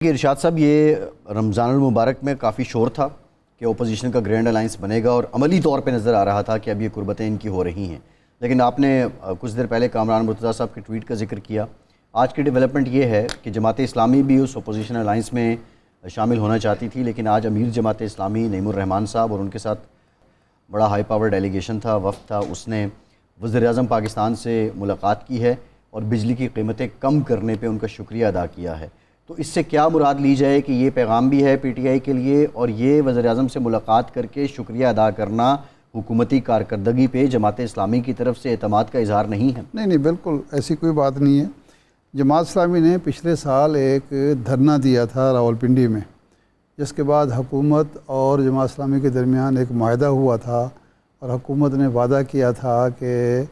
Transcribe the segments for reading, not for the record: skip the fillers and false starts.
کہ ارشاد صاحب یہ رمضان المبارک میں کافی شور تھا کہ اپوزیشن کا گرینڈ الائنس بنے گا اور عملی طور پہ نظر آ رہا تھا کہ اب یہ قربتیں ان کی ہو رہی ہیں، لیکن آپ نے کچھ دیر پہلے کامران مرتضیٰ صاحب کے ٹویٹ کا ذکر کیا۔ آج کی ڈیولپمنٹ یہ ہے کہ جماعت اسلامی بھی اس اپوزیشن الائنس میں شامل ہونا چاہتی تھی، لیکن آج امیر جماعت اسلامی نعیم الرحمان صاحب اور ان کے ساتھ بڑا ہائی پاور ڈیلیگیشن تھا، وفد تھا، اس نے وزیر اعظم پاکستان سے ملاقات کی ہے اور بجلی کی قیمتیں کم کرنے پہ ان کا شکریہ ادا کیا ہے۔ تو اس سے کیا مراد لی جائے کہ یہ پیغام بھی ہے پی ٹی آئی کے لیے، اور یہ وزیر اعظم سے ملاقات کر کے شکریہ ادا کرنا حکومتی کارکردگی پہ جماعت اسلامی کی طرف سے اعتماد کا اظہار نہیں ہے؟ نہیں بالکل ایسی کوئی بات نہیں ہے۔ جماعت اسلامی نے پچھلے سال ایک دھرنا دیا تھا راولپنڈی میں، جس کے بعد حکومت اور جماعت اسلامی کے درمیان ایک معاہدہ ہوا تھا اور حکومت نے وعدہ کیا تھا کہ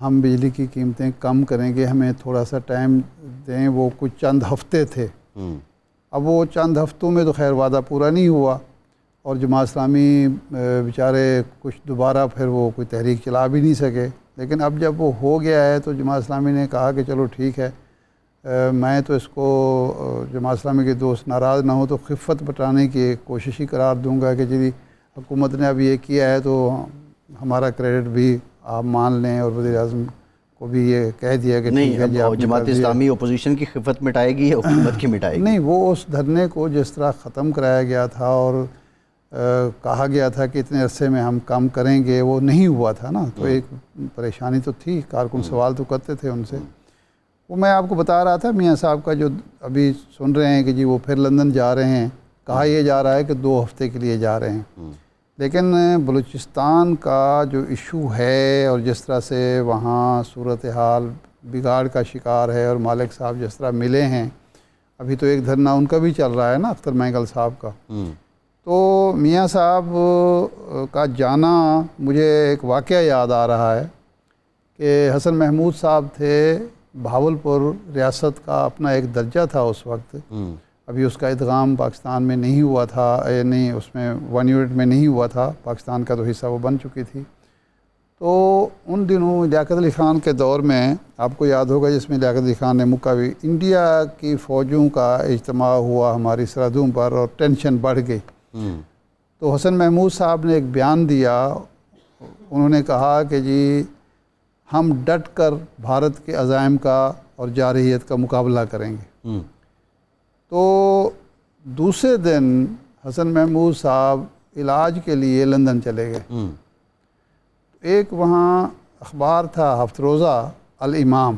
ہم بجلی کی قیمتیں کم کریں گے، ہمیں تھوڑا سا ٹائم دیں۔ وہ کچھ چند ہفتے تھے، اب وہ چند ہفتوں میں تو خیر وعدہ پورا نہیں ہوا اور جماعت اسلامی بیچارے کچھ دوبارہ پھر وہ کوئی تحریک چلا بھی نہیں سکے۔ لیکن اب جب وہ ہو گیا ہے تو جماعت اسلامی نے کہا کہ چلو ٹھیک ہے، میں تو اس کو جماعت اسلامی کے دوست ناراض نہ ہو تو خفت بٹانے کی ایک کوشش ہی قرار دوں گا کہ جی حکومت نے اب یہ کیا ہے تو ہمارا کریڈٹ بھی آپ مان لیں، اور وزیر اعظم کو بھی یہ کہہ دیا کہ ٹھیک ہے جی آپ جماعت اسلامی اپوزیشن کی خفت مٹائے گی یا حکومت کی مٹائے گی؟ نہیں، وہ اس دھرنے کو جس طرح ختم کرایا گیا تھا اور کہا گیا تھا کہ اتنے عرصے میں ہم کام کریں گے، وہ نہیں ہوا تھا نا، تو ایک پریشانی تو تھی، کارکن سوال تو کرتے تھے ان سے۔ وہ میں آپ کو بتا رہا تھا میاں صاحب کا جو ابھی سن رہے ہیں کہ جی وہ پھر لندن جا رہے ہیں، کہا یہ جا رہا ہے کہ 2 ہفتے کے لیے جا رہے ہیں، لیکن بلوچستان کا جو ایشو ہے اور جس طرح سے وہاں صورتحال بگاڑ کا شکار ہے اور مالک صاحب جس طرح ملے ہیں، ابھی تو ایک دھرنا ان کا بھی چل رہا ہے نا، اختر مینگل صاحب کا، تو میاں صاحب کا جانا مجھے ایک واقعہ یاد آ رہا ہے کہ حسن محمود صاحب تھے، بہاولپور ریاست کا اپنا ایک درجہ تھا اس وقت، ابھی اس کا ادغام پاکستان میں نہیں ہوا تھا، یعنی اس میں 1 یونٹ میں نہیں ہوا تھا، پاکستان کا تو حصہ وہ بن چکی تھی۔ تو ان دنوں لیاقت علی خان کے دور میں آپ کو یاد ہوگا، جس میں لیاقت علی خان نے مکاوی انڈیا کی فوجوں کا اجتماع ہوا ہماری سرحدوں پر اور ٹینشن بڑھ گئی، تو حسن محمود صاحب نے ایک بیان دیا، انہوں نے کہا کہ جی ہم ڈٹ کر بھارت کے عزائم کا اور جارحیت کا مقابلہ کریں گے۔ تو دوسرے دن حسن محمود صاحب علاج کے لیے لندن چلے گئے، ایک وہاں اخبار تھا ہفت روزہ الامام،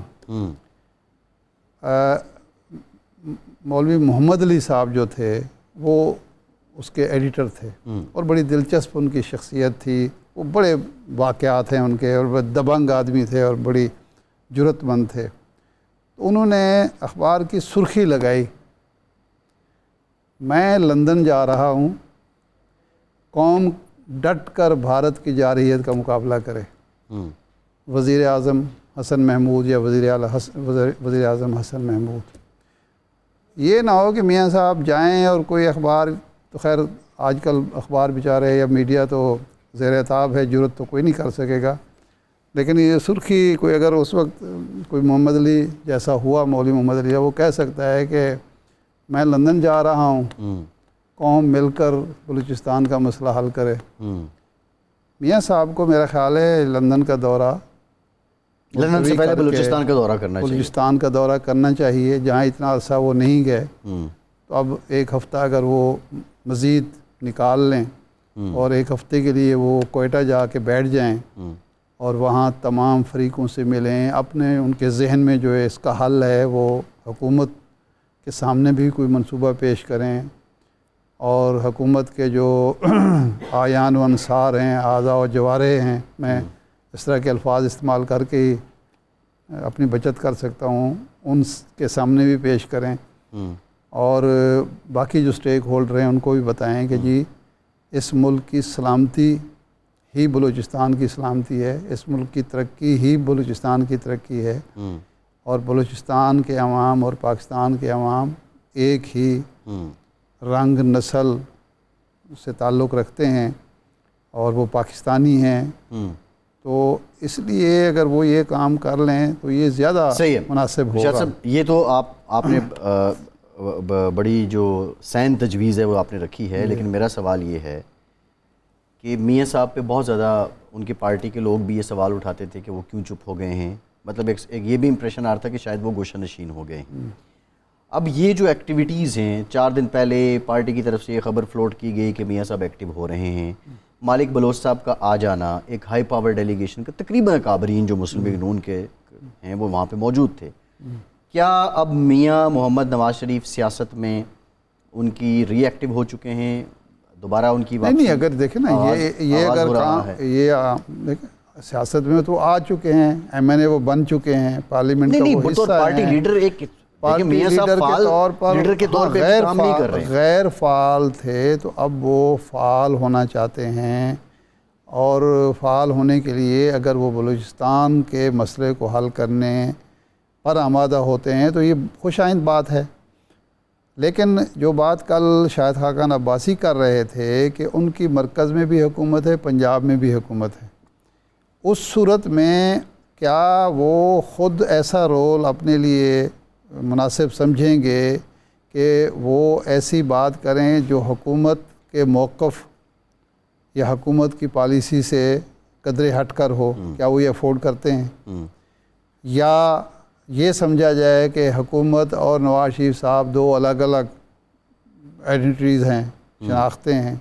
مولوی محمد علی صاحب جو تھے وہ اس کے ایڈیٹر تھے اور بڑی دلچسپ ان کی شخصیت تھی، وہ بڑے واقعات ہیں ان کے، اور دبنگ آدمی تھے اور بڑی جرأت مند تھے۔ تو انہوں نے اخبار کی سرخی لگائی، میں لندن جا رہا ہوں، قوم ڈٹ کر بھارت کی جارحیت کا مقابلہ کرے، وزیر اعظم حسن محمود یا وزیر اعظم حسن محمود۔ یہ نہ ہو کہ میاں صاحب جائیں اور کوئی اخبار، تو خیر آج کل اخبار بیچارے یا میڈیا تو زیر عتاب ہے، جرأت تو کوئی نہیں کر سکے گا، لیکن یہ سرخی کوئی اگر اس وقت کوئی محمد علی جیسا ہوا، مولوی محمد علی، وہ کہہ سکتا ہے کہ میں لندن جا رہا ہوں، قوم مل کر بلوچستان کا مسئلہ حل کرے۔ میاں صاحب کو میرا خیال ہے لندن کا دورہ، لندن سے پہلے بلوچستان کا دورہ کرنا چاہیے، بلوچستان کا دورہ کرنا چاہیے، جہاں اتنا عرصہ وہ نہیں گئے، تو اب 1 ہفتہ اگر وہ مزید نکال لیں اور 1 ہفتے کے لیے وہ کوئٹہ جا کے بیٹھ جائیں اور وہاں تمام فریقوں سے ملیں، اپنے ان کے ذہن میں جو ہے اس کا حل ہے وہ حکومت کے سامنے بھی کوئی منصوبہ پیش کریں، اور حکومت کے جو آیان و انصار ہیں، اعضاء و جوارح ہیں، میں اس طرح کے الفاظ استعمال کر کے ہی اپنی بچت کر سکتا ہوں، ان کے سامنے بھی پیش کریں، اور باقی جو سٹیک ہولڈر ہیں ان کو بھی بتائیں کہ جی اس ملک کی سلامتی ہی بلوچستان کی سلامتی ہے، اس ملک کی ترقی ہی بلوچستان کی ترقی ہے، اور بلوچستان کے عوام اور پاکستان کے عوام ایک ہی رنگ نسل سے تعلق رکھتے ہیں اور وہ پاکستانی ہیں، تو اس لیے اگر وہ یہ کام کر لیں تو یہ زیادہ مناسب ہوگا۔ یہ تو آپ نے بڑی جو سین تجویز ہے وہ آپ نے رکھی ہے، لیکن میرا سوال یہ ہے کہ میاں صاحب پہ بہت زیادہ ان کی پارٹی کے لوگ بھی یہ سوال اٹھاتے تھے کہ وہ کیوں چپ ہو گئے ہیں، مطلب ایک یہ بھی امپریشن آ رہا تھا کہ شاید وہ گوشہ نشین ہو گئے ہیں۔ اب یہ جو ایکٹیویٹیز ہیں، 4 دن پہلے پارٹی کی طرف سے یہ خبر فلوٹ کی گئی کہ میاں صاحب ایکٹیو ہو رہے ہیں، مالک بلوچ صاحب کا آ جانا، ایک ہائی پاور ڈیلیگیشن کا تقریباً اکابرین جو مسلم لیگ نون کے ہیں وہ وہاں پہ موجود تھے، کیا اب میاں محمد نواز شریف سیاست میں ان کی ری ایکٹیو ہو چکے ہیں، دوبارہ ان کی واپسی؟ نہیں، اگر دیکھیں نا یہ اگر دیکھیں سیاست میں تو آ چکے ہیں، ایم این اے وہ بن چکے ہیں، پارلیمنٹ کا وہ حصہ ہیں، پارٹی لیڈر ایک پارٹی لیڈر کے طور پر غیر فعال تھے، تو اب وہ فعال ہونا چاہتے ہیں، اور فعال ہونے کے لیے اگر وہ بلوچستان کے مسئلے کو حل کرنے پر آمادہ ہوتے ہیں تو یہ خوش آئند بات ہے۔ لیکن جو بات کل شاہد خاقان عباسی کر رہے تھے کہ ان کی مرکز میں بھی حکومت ہے، پنجاب میں بھی حکومت ہے، اس صورت میں کیا وہ خود ایسا رول اپنے لیے مناسب سمجھیں گے کہ وہ ایسی بات کریں جو حکومت کے موقف یا حکومت کی پالیسی سے قدرے ہٹ کر ہو؟ کیا وہ یہ افورڈ کرتے ہیں؟ یا یہ سمجھا جائے کہ حکومت اور نواز شریف صاحب دو الگ الگ آئیڈینٹیز ہیں، شناختیں ہیں؟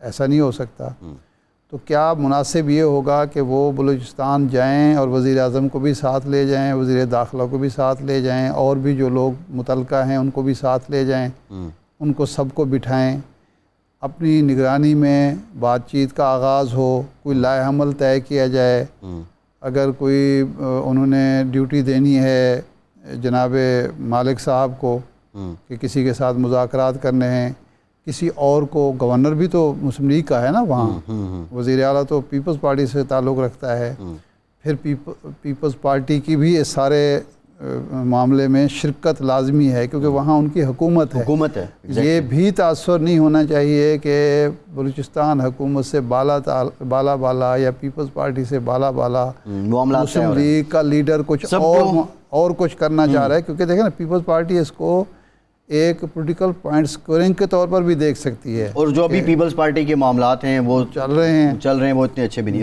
ایسا نہیں ہو سکتا۔ تو کیا مناسب یہ ہوگا کہ وہ بلوچستان جائیں اور وزیر اعظم کو بھی ساتھ لے جائیں، وزیر داخلہ کو بھی ساتھ لے جائیں، اور بھی جو لوگ متعلقہ ہیں ان کو بھی ساتھ لے جائیں، ان کو سب کو بٹھائیں، اپنی نگرانی میں بات چیت کا آغاز ہو، کوئی لائحہ عمل طے کیا جائے، اگر کوئی انہوں نے ڈیوٹی دینی ہے جناب مالک صاحب کو کہ کسی کے ساتھ مذاکرات کرنے ہیں، کسی اور کو، گورنر بھی تو مسلم لیگ کا ہے نا وہاں، وزیر اعلیٰ تو پیپلز پارٹی سے تعلق رکھتا ہے، پھر پیپلز پارٹی کی بھی اس سارے معاملے میں شرکت لازمی ہے کیونکہ وہاں ان کی حکومت ہے۔ یہ بھی تاثر نہیں ہونا چاہیے کہ بلوچستان حکومت سے بالا یا پیپلز پارٹی سے بالا مسلم لیگ کا لیڈر کچھ اور کچھ کرنا چاہ رہا ہے، کیونکہ دیکھیں نا پیپلز پارٹی اس کو ایک پولیٹیکل پوائنٹ سکورنگ کے طور پر بھی دیکھ سکتی ہے، اور جو ابھی پیپلز پارٹی کے معاملات ہیں وہ چل رہے ہیں وہ اتنے اچھے بھی نہیں۔